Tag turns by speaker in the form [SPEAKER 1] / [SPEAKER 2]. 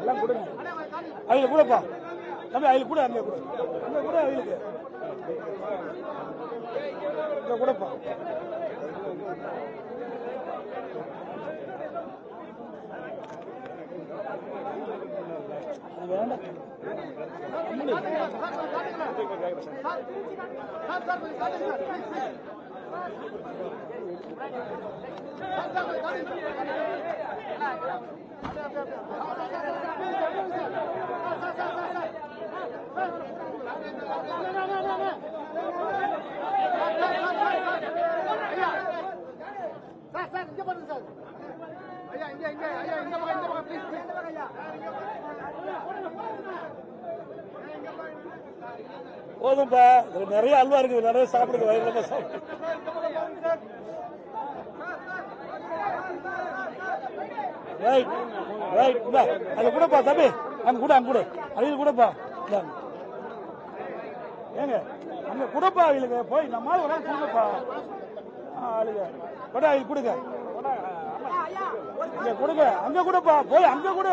[SPEAKER 1] எல்லாம் கொடுங்க. அதுல கூடப்பா தம்பி, அதுல கூட அங்கே கூட அவங்களுக்கு இங்க கூடப்பா. வேண்டாம் போதும்பா. நிறைய அல்வா இருக்குது, நிறைய சாப்பிடுங்க, வயிறு சாப்பிடு. Right right. அது கூடப்பா தம்பி, அங்க கூட அவியல் கூடப்பா. ஏங்க அங்க கூடப்பா அவங்களுக்கு போய் நம்ம ஒரு நாள் கொடுங்கப்பா. ஆளுங்க கூட அவங்களுக்கு கொடுங்க, இங்க கொடுங்க, அங்க கூடப்பா போய் அங்க கூட.